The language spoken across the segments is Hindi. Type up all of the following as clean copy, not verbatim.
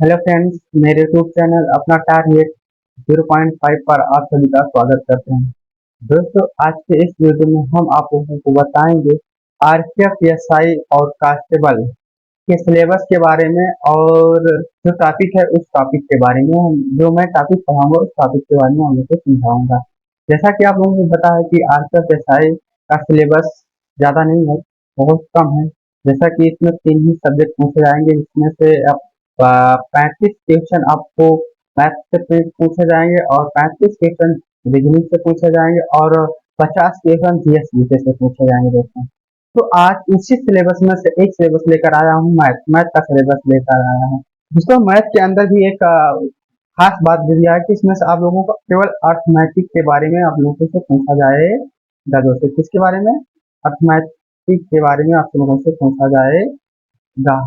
हेलो फ्रेंड्स, मेरे यूट्यूब चैनल अपना टारगेट 0.5 पर आप सभी का स्वागत करते हैं। दोस्तों, आज के इस वीडियो में हम आप लोगों को बताएंगे आरपीएफ एसआई और कांस्टेबल के सिलेबस के बारे में, और जो टॉपिक है उस टॉपिक के बारे में। जो मैं टॉपिक पढ़ाऊंगा उस टॉपिक के बारे में हम लोग को समझाऊंगा। जैसा कि आप लोगों को पता है कि आरपीएफ एसआई का सिलेबस ज़्यादा नहीं है, बहुत कम है। जैसा कि इसमें 3 ही सब्जेक्ट पूछे जाएंगे, जिसमें से 35 क्वेश्चन आपको मैथ से पूछे जाएंगे और 35 क्वेश्चन रीजनिंग से पूछे जाएंगे और 50 क्वेश्चन जीएस जीके से पूछे जाएंगे दोस्तों। तो आज उसी सिलेबस में से एक सिलेबस लेकर आया हूँ, मैथ मैथ का सिलेबस लेकर आया हूँ। दोस्तों, मैथ के अंदर भी एक खास बात दिया है कि इसमें से आप लोगों को केवल अर्थमैटिक के बारे में आप लोगों से पूछा जाएगा। दोस्तों, किसके बारे में? अर्थमैटिक के बारे में आप लोगों से पूछा जाएगा।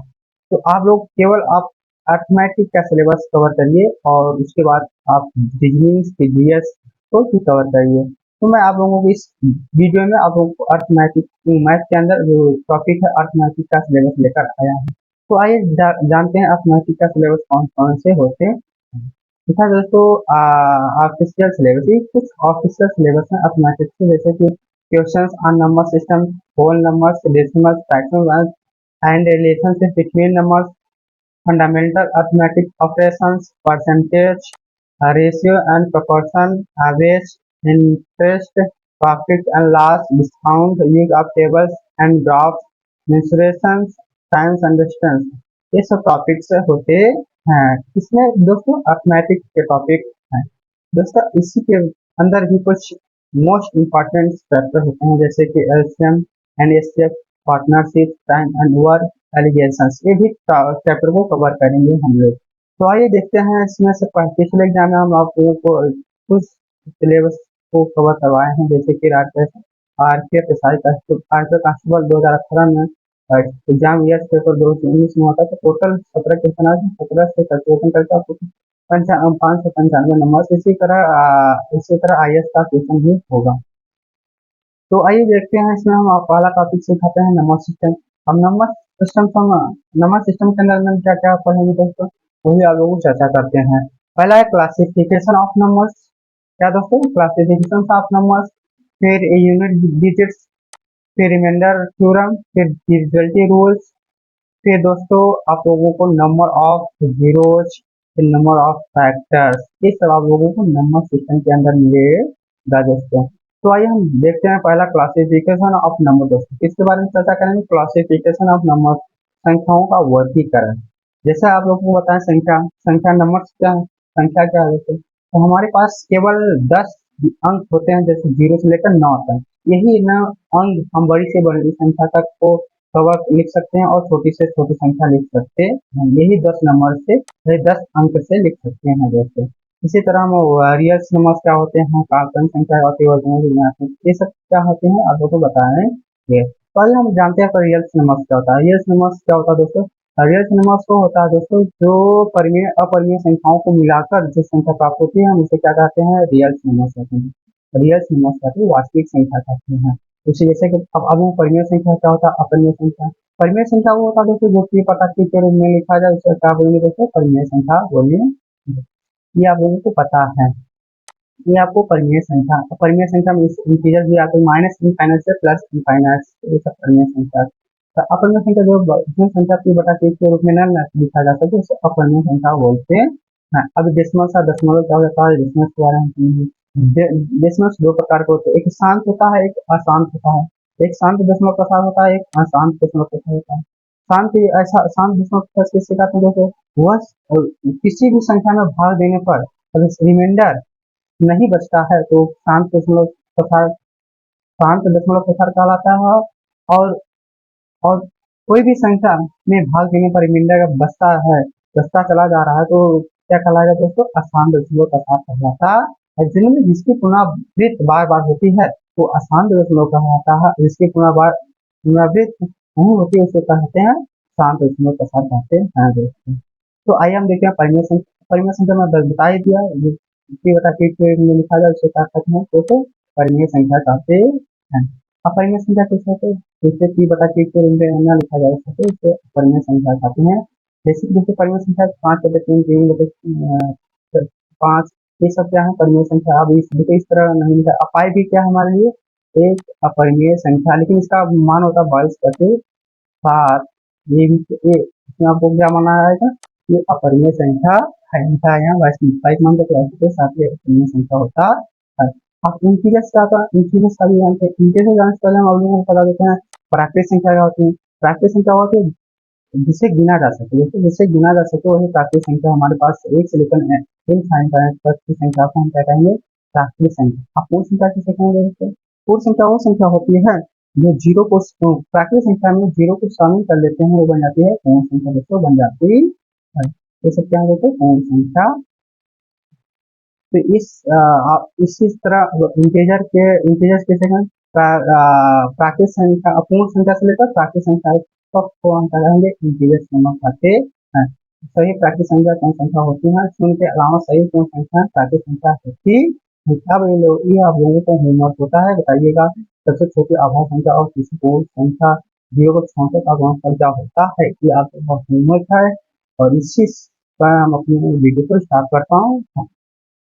तो आप लोग केवल आप अर्थमैटिक का सिलेबस कवर करिए और उसके बाद आप रीजनिंग के जीएस को भी कवर करिए। तो मैं आप लोगों को इस वीडियो में आप लोगों को अर्थमैटिक मैथ के अंदर जो टॉपिक है अर्थमैटिक का सिलेबस लेकर आया हूँ। तो आइए जानते हैं अर्थमैटिक का सिलेबस कौन कौन से होते हैं। ठीक है दोस्तों, ऑफिशियल सिलेबस, ये कुछ ऑफिशियल सिलेबस है अर्थमैटिक से, जैसे कि questions on number system, whole numbers, decimals, fractions and relationship between numbers, fundamental arithmetic operations, percentage, ratio and proportion, average, interest, profit and loss, discount, use of tables and graphs, mensuration, times and distance। ये सब टॉपिक्स होते हैं। इसमें दोस्तों अर्थमेटिक के टॉपिक हैं। दोस्तों, इसी के अंदर भी कुछ मोस्ट इम्पॉर्टेंट चैप्टर होते हैं, जैसे कि LCM and HCF, partnership, time and work, allegations. ये भी चैप्टर को कवर करेंगे हम लोग। तो आइए देखते हैं, इसमें से पिछले एग्जाम में हम आप लोगों को कुछ सिलेबस को कवर करवाए हैं, जैसे कि आरपीएफ एसआई कांस्टेबल 2018 में एग्जाम ईयर पेपर 2019 में होता है। तो टोटल 17 क्वेश्चन आए हैं, 17 से कैलकुलेशन करके आपको 595 नंबर। इसी तरह आईएएस का क्वेश्चन भी होगा। तो आइए देखते हैं, इसमें हम पहला टॉपिक सिखाते हैं नंबर सिस्टम। अब नंबर सिस्टम के अंदर में क्या क्या पढ़ेंगे दोस्तों, वही आप लोगों को चर्चा करते हैं। पहला है क्लासिफिकेशन ऑफ नंबर्स। क्या दोस्तों? क्लासिफिकेशन ऑफ नंबर्स, फिर यूनिट डिजिट्स, फिर रिमाइंडर थ्योरम, फिर डिविजिबिलिटी रूल्स, फिर दोस्तों आप लोगों को नंबर ऑफ जीरोज, फिर नंबर ऑफ फैक्टर्स। ये सब आप लोगों को नंबर सिस्टम के अंदर मिलेगा दोस्तों। तो आइए हम देखते हैं पहला क्लासिफिकेशन ऑफ नंबर। दोस्तों, इसके बारे में चर्चा करेंगे, क्लासिफिकेशन ऑफ नंबर, संख्याओं का वर्गीकरण। जैसे आप लोगों को बताएं, संख्या संख्या नंबर क्या है? संख्या क्या है दोस्तों? तो हमारे पास केवल 10 अंक होते हैं, जैसे 0 से लेकर 9 तक। यही न अंक हम बड़ी से बड़ी संख्या तक को कवर लिख सकते हैं और छोटी से छोटी संख्या लिख सकते हैं। यही 10 नंबर से 10 अंक से लिख सकते हैं दोस्तों। इसी तरह हम रियल नंबर क्या होते हैं, काल्पनिक संख्या होती है, ये सब क्या होते हैं आप लोगों को बताएंगे। तो आइए हम जानते हैं रियल नंबर क्या होता है। रियल नंबर क्या होता है दोस्तों? रियल नंबर वो होता है दोस्तों जो परिमेय अपरिमेय संख्याओं को मिलाकर जो संख्या प्राप्त होती है, हम इसे क्या कहते हैं? रियल नंबर कहते हैं। रियल नंबर कहते हैं वास्तविक संख्या कहते हैं। उसी जैसे कि अब परिमेय संख्या क्या होता है? अपरिमेय संख्या। परिमेय संख्या वो होता है दोस्तों जो कि पटाक्षी के रूप में लिखा जाए, उसे क्या बोलेंगे दोस्तों? परिमेय संख्या बोलिए। ये आप लोगों को पता है। ये आपको परिमेय संख्या में इंटीजर भी आते हैं, माइनस इनफाइनाइट से प्लस इनफाइनाइट, ये सब परिमेय संख्या। तो अपरिमेय संख्या जो संख्या की बटा के रूप में न लिखा जा सके उसे अपरिमेय संख्या बोलते हैं। अब दशमलव क्या होता है? डेसिमल के बारे में डेसिमल 2 प्रकार के होते हैं, एक शांत होता है, एक अशांत होता है। एक शांत दशमलव प्रसार होता है, एक अशांत दशमलव प्रसार होता है। शांत दशमलव प्रसार किससे कहते हैं दोस्तों? वह किसी भी संख्या में भाग देने पर रिमाइंडर नहीं बचता है तो प्रसार शांत दशमलव प्रसार कहलाता है। और और कोई भी संख्या में भाग देने पर रिमाइंडर बचता चला जा रहा है तो क्या कहलाएगा दोस्तों? अशांत दशमलव प्रसार कहलाता है। जिनमें जिसकी पुनरावृत्ति बार बार होती है वो अशांत दशमलव कहलाता है, जिसकी पुनरावृत्ति नहीं होती उसे कहते हैं शांत दशमलव प्रसार कहते हैं दोस्तों। तो आइए हम देखते हैं परिमेय संख्या। परिमेय संख्या में बता ही दिया, में लिखा जाए उसे क्या कहते हैं? तो परिमेय संख्या कहते हैं। अपरिमेय संख्या कैसे होते हैं? जैसे कि बटा के रूप में न लिखा जा सके उसे अपरिमेय संख्या कहते हैं। बेसिक रूप से परिमेय संख्या 5/3 ये सब क्या है परिमेय संख्या। अब इस तरह नहीं मिलता। अपाई भी क्या है हमारे लिए एक अपरिमेय संख्या, लेकिन इसका मान होता है 22/7। इसमें आपको क्या माना जाएगा, ये अपरिमेय संख्या है। यहाँ 22 मान के 22/7 ये अपरिमेय संख्या होता है। अब इंटीजर्स क्या होता है, इंटीजर्स का भी जानते हैं। इंटीजर जानने से पहले हम आप लोगों को बता देते हैं प्राकृतिक संख्या क्या होती है। प्राकृतिक संख्या होती है जिसे गिना जा सके, जैसे जिसे गिना जा सके वही प्राकृतिक संख्या। हमारे पास एक से लेकर n साइन तक की संख्या को हम क्या कहेंगे, प्राकृतिक संख्या। आप पूर्ण संख्या किसे कहेंगे दोस्तों, पूर्ण संख्या वो संख्या होती है जो जीरो को प्राकृतिक संख्या में जीरो को शामिल कर लेते हैं, वो बन जाती है पूर्ण संख्या। दोस्तों बन जाती है, ये सब क्या होते हैं पूर्ण संख्या। तो आप इसी तरह इंटीजर्स कैसे कहें, प्राकृतिक संख्या अपूर्ण संख्या से लेकर प्राकृतिक संख्या तक को हम क्या कहेंगे इंटीजर्स नंबर कहते हैं। सही प्राकृतिक संख्या कौन संख्या होती है, शून्य के अलावा सही कौन संख्या प्राकृतिक संख्या होती है। अब ये आप लोगों को होमवर्क होता है, बताइएगा सबसे छोटी आभाज्य संख्या और किसी पूर्ण संख्या 0 को छोड़कर का गुणनफल क्या होता है। ये आपका होमवर्क है और इसी पर हम अपनी वीडियो को स्टार्ट करता हूँ।